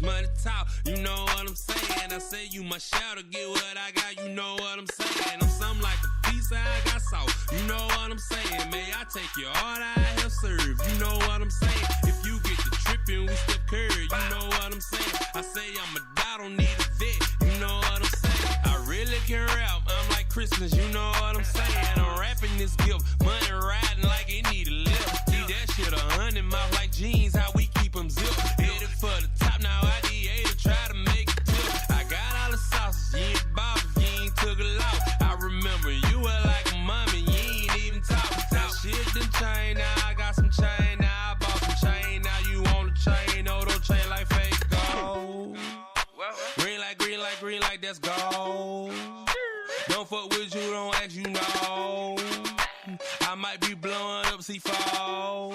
words, money talk, you know what I'm saying. I say you my shout to get what I got, you know what I'm saying. I'm something like a piece I got salt, you know what I'm saying. May I take you all I have served, you know what I'm saying. If you get the trippin', we Steph Curry, you know what I'm saying. I say I'm a dot, don't need a vet, you know what I'm saying. I really can rap, I'm like Christmas, you know what I'm saying. I'm rapping this gift, money riding like it need a lift. Keep that shit 100 mouth like jeans, how we keep them zipped. Headed for the top, now I DA to try to make it tip. I got all the sauces, you ain't bob if you ain't took a loss. I remember you were like a mommy, you ain't even talk. That shit done changed, now I got some chain, now I bought some chain, now you on the chain, oh don't chain like fake gold. Green like that's gold. Don't fuck with you, don't ask you know. I might be blowing up C4,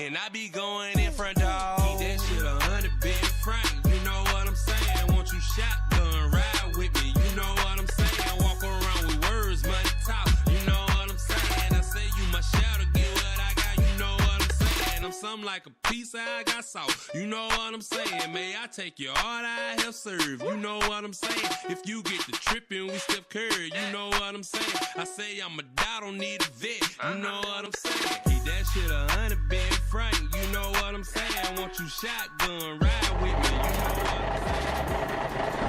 and I be going in front door. Keep that shit 100 big front, you know what I'm saying. Want you shotgun, ride with me, you know what I'm saying. Walk around with words, money talk, you know what I'm saying. I say you my shout to get what I got, you know what I'm saying. I'm something like a piece I got salt, you know what I'm saying. May I take you all I have served, you know what I'm saying. If you get the trippin', we Steph Curry, you know what I'm saying. I say I'm a dot, don't need a vet, you know what I'm saying. Keep that shit 100 big front, you know what I'm saying. Want you shotgun, ride with me, you know what I'm saying.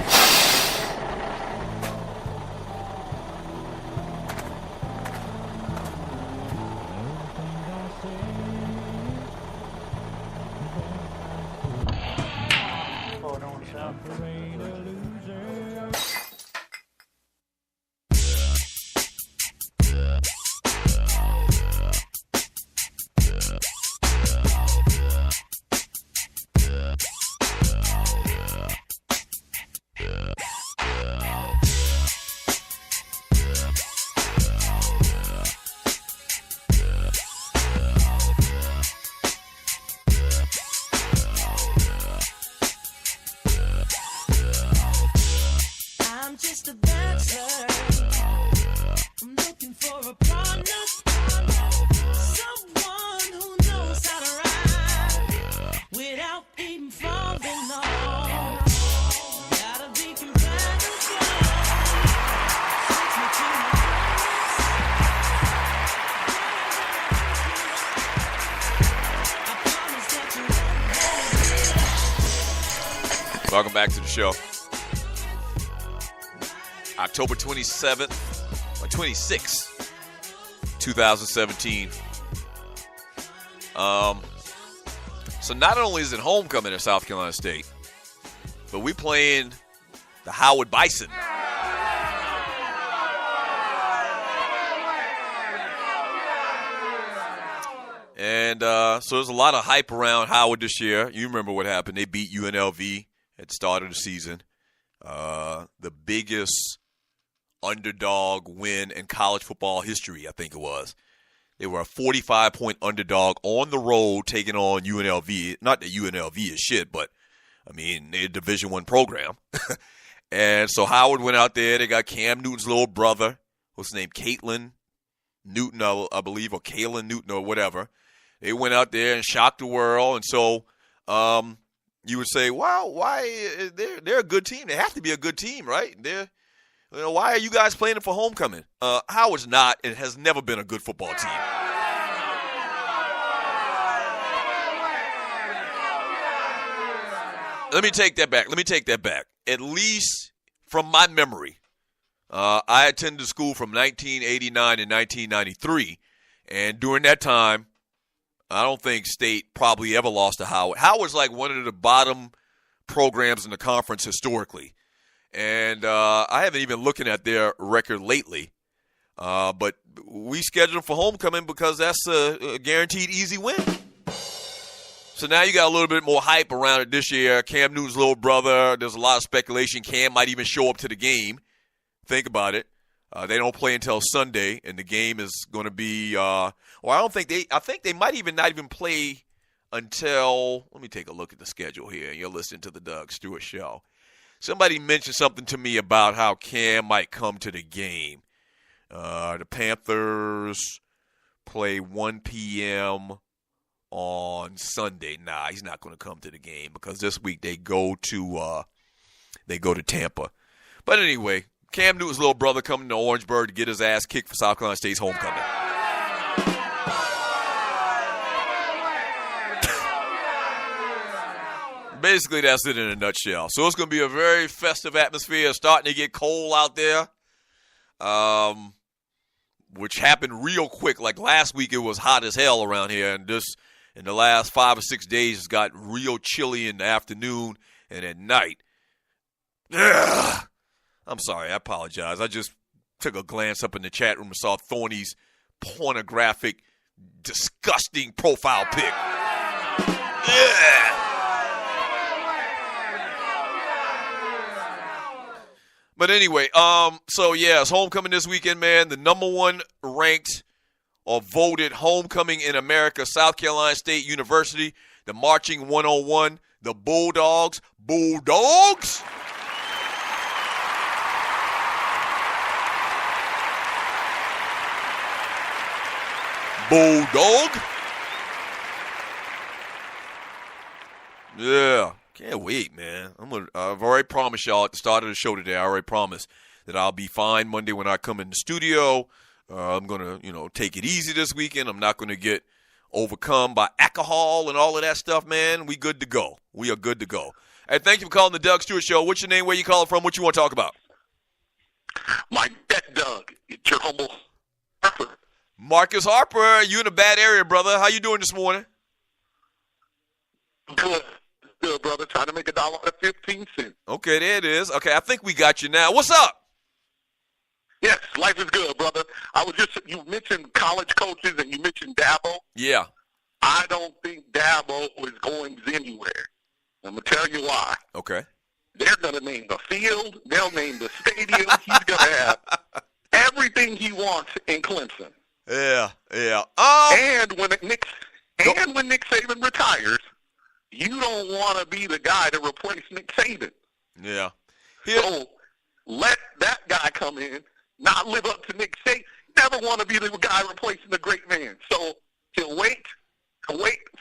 Welcome back to the show. October 27th, or 26th, 2017. So not only is it homecoming at South Carolina State, but we playing the Howard Bison. And so there's a lot of hype around Howard this year. You remember what happened. They beat UNLV at the start of the season. The biggest underdog win in college football history, I think it was. They were a 45-point underdog on the road taking on UNLV. Not that UNLV is shit, but, I mean, they're a Division I program. And so Howard went out there. They got Cam Newton's little brother. What's his name? Caitlin Newton, I believe, or Kaylin Newton or whatever. They went out there and shocked the world. And so you would say, wow, why? They're a good team. They have to be a good team, right? Why are you guys playing for homecoming? Howard's not and has never been a good football team. Let me take that back. At least from my memory, I attended school from 1989 and 1993, and during that time, I don't think State probably ever lost to Howard. Howard's like one of the bottom programs in the conference historically. And I haven't even looking at their record lately. But we scheduled them for homecoming because that's a guaranteed easy win. So now you got a little bit more hype around it this year. Cam Newton's little brother, there's a lot of speculation. Cam might even show up to the game. Think about it. They don't play until Sunday, and the game is going to be I think they might even not even play until, let me take a look at the schedule here. You're listening to the Doug Stewart Show. Somebody mentioned something to me about how Cam might come to the game. The Panthers play 1 p.m. on Sunday. Nah, he's not going to come to the game because this week they go to Tampa. But anyway, Cam Newton's little brother coming to Orangeburg to get his ass kicked for South Carolina State's homecoming. Basically, that's it in a nutshell. So it's going to be a very festive atmosphere. It's starting to get cold out there, which happened real quick. Like last week, it was hot as hell around here, and this in the last 5 or 6 days, it's got real chilly in the afternoon and at night. Ugh. I'm sorry. I apologize. I just took a glance up in the chat room and saw Thorny's pornographic, disgusting profile pic. Yeah. But anyway, so yeah, it's homecoming this weekend, man. The number one ranked or voted homecoming in America, South Carolina State University, the Marching 101, the Bulldogs. Bulldogs? Bulldog? Yeah. Can't wait, man. I've already promised y'all at the start of the show today, I already promised that I'll be fine Monday when I come in the studio. I'm going to, take it easy this weekend. I'm not going to get overcome by alcohol and all of that stuff, man. We good to go. We are good to go. Hey, thank you for calling the Doug Stewart Show. What's your name? Where you calling from? What you want to talk about? My pet Doug. It's your humble Harper. Marcus Harper, you in a bad area, brother. How you doing this morning? Good, brother. Trying to make $1.15. Okay, there it is. Okay, I think we got you now. What's up? Yes, life is good, brother. You mentioned college coaches and you mentioned Dabo. Yeah. I don't think Dabo is going anywhere. I'm going to tell you why. Okay. They're going to name the field. They'll name the stadium. He's going to have everything he wants in Clemson. Yeah. And when Nick Saban retires, you don't want to be the guy to replace Nick Saban. Yeah. So let that guy come in, not live up to Nick Saban. Never want to be the guy replacing the great man. So he'll wait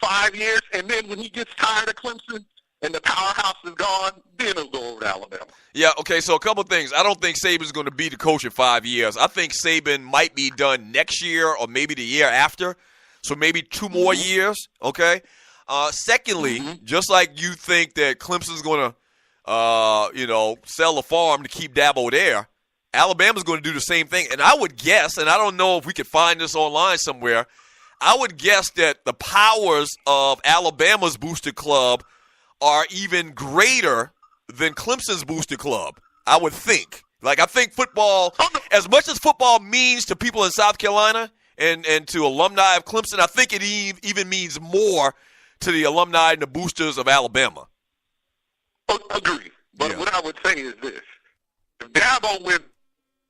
5 years, and then when he gets tired of Clemson and the powerhouse is gone, then he'll go over to Alabama. Yeah, okay, so a couple things. I don't think Saban's going to be the coach in 5 years. I think Saban might be done next year or maybe the year after, so maybe 2 more years, okay? Secondly, just like you think that Clemson's going to, sell a farm to keep Dabo there, Alabama's going to do the same thing. And I would guess, and I don't know if we could find this online somewhere, I would guess that the powers of Alabama's booster club are even greater than Clemson's booster club, I would think. Like, I think football, as much as football means to people in South Carolina and to alumni of Clemson, I think it even means more to the alumni and the boosters of Alabama. Agree. But what I would say is this. If Dabo wins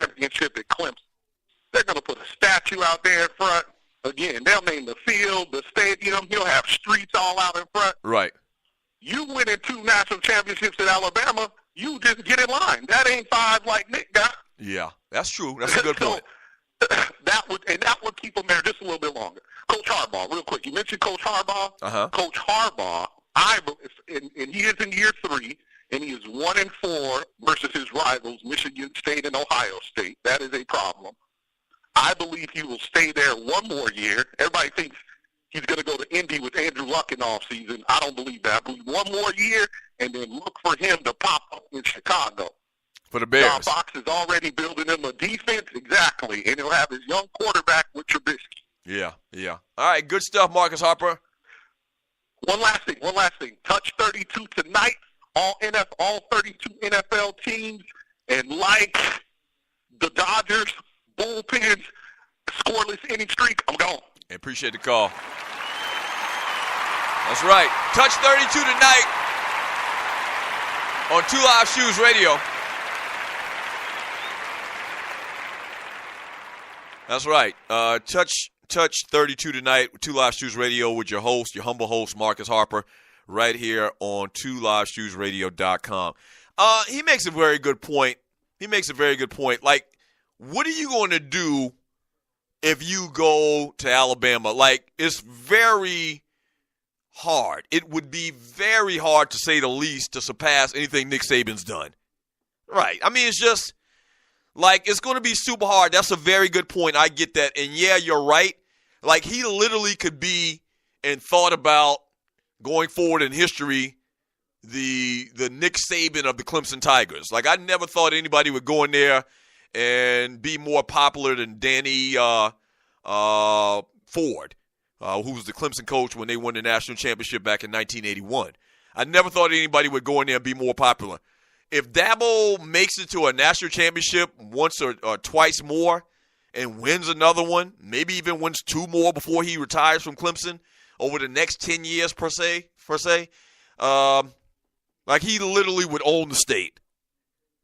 the championship at Clemson, they're going to put a statue out there in front. Again, they'll name the field, the stadium. He'll have streets all out in front. Right. You winning 2 national championships at Alabama, you just get in line. That ain't 5 like Nick got. Yeah, that's true. That's a good point. That would keep them there just a little bit longer. Coach Harbaugh, real quick. You mentioned Coach Harbaugh. Uh-huh. Coach Harbaugh, and he is in year 3, and he is 1-4 versus his rivals, Michigan State and Ohio State. That is a problem. I believe he will stay there 1 more year. Everybody thinks he's going to go to Indy with Andrew Luck in offseason. I don't believe that. I believe 1 more year, and then look for him to pop up in Chicago. For the Bears. John Fox is already building him a defense, exactly, and he'll have his young quarterback with Trubisky. Yeah. All right, good stuff, Marcus Harper. One last thing. Touch 32 tonight, all 32 NFL teams, and like the Dodgers, bullpens, scoreless inning streak, I'm gone. I appreciate the call. That's right. Touch 32 tonight on 2 Live Shoes Radio. That's right. Touch 32 tonight with 2 Live Shoes Radio with your host, your humble host, Marcus Harper, right here on 2liveshoesradio.com. He makes a very good point. Like, what are you going to do if you go to Alabama? Like, it's very hard. It would be very hard, to say the least, to surpass anything Nick Saban's done. Right. I mean, it's just like, it's going to be super hard. That's a very good point. I get that. And yeah, you're right. Like, he literally could be and thought about going forward in history the Nick Saban of the Clemson Tigers. Like, I never thought anybody would go in there and be more popular than Danny Ford, who was the Clemson coach when they won the national championship back in 1981. I never thought anybody would go in there and be more popular. If Dabo makes it to a national championship once or twice more and wins another one, maybe even wins 2 more before he retires from Clemson over the next 10 years per se, like, he literally would own the state.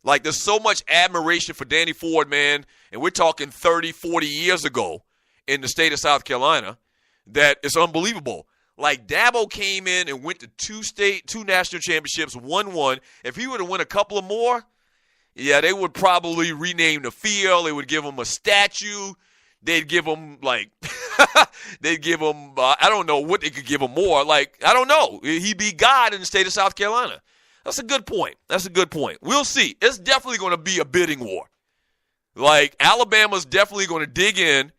Like, there's so much admiration for Danny Ford, man, and we're talking 30, 40 years ago in the state of South Carolina, that it's unbelievable. Like, Dabo came in and went to 2 national championships, won one. If he were to win a couple of more, yeah, they would probably rename the field. They would give him a statue. They'd give him, like, I don't know what they could give him more. Like, I don't know. He'd be God in the state of South Carolina. That's a good point. We'll see. It's definitely going to be a bidding war. Like, Alabama's definitely going to dig in.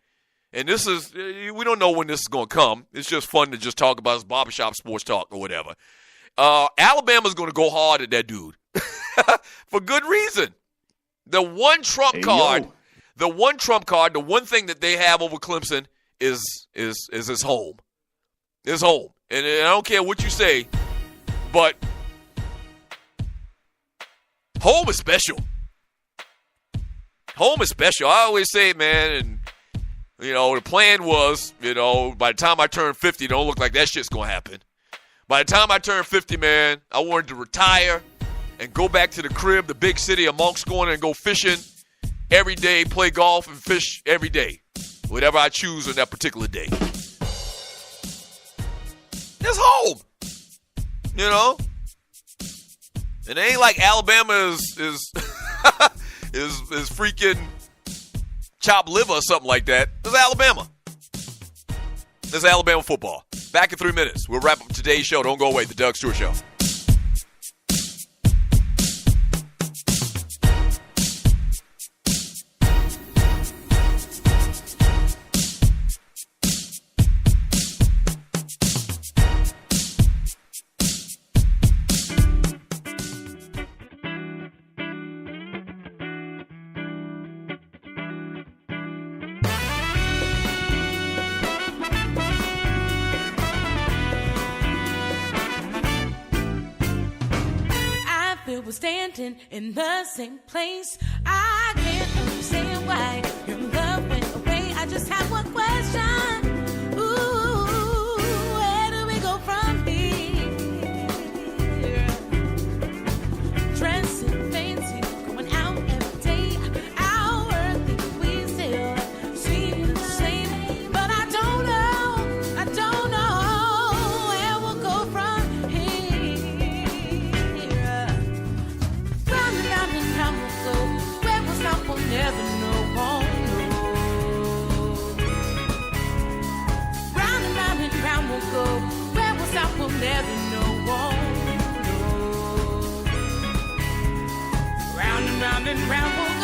And we don't know when this is going to come. It's just fun to just talk about. It's barbershop sports talk or whatever. Alabama's going to go hard at that dude for good reason. The one trump card, the one thing that they have over Clemson is his home. His home. And I don't care what you say, but home is special. Home is special. I always say it, man, and the plan was, by the time I turn 50, don't look like that shit's going to happen. By the time I turn 50, man, I wanted to retire and go back to the crib, the big city of Moncks Corner, and go fishing every day, play golf and fish every day, whatever I choose on that particular day. It's home, And it ain't like Alabama is freaking chopped liver or something like that. This is Alabama. This is Alabama football. Back in 3 minutes. We'll wrap up today's show. Don't go away. The Doug Stewart Show. We're standing in the same place. I can't understand why your love went away. I just have one question. Ooh, where do we go from here? Dressing fancy, going out every day. Our things we still seem the same, but I don't know where we'll go from here. Round and round and round we'll go. Where we'll stop, we'll never know. Won't know. Round and round we'll go. Where we'll stop, we'll never know. Won't know. Round and round we'll go.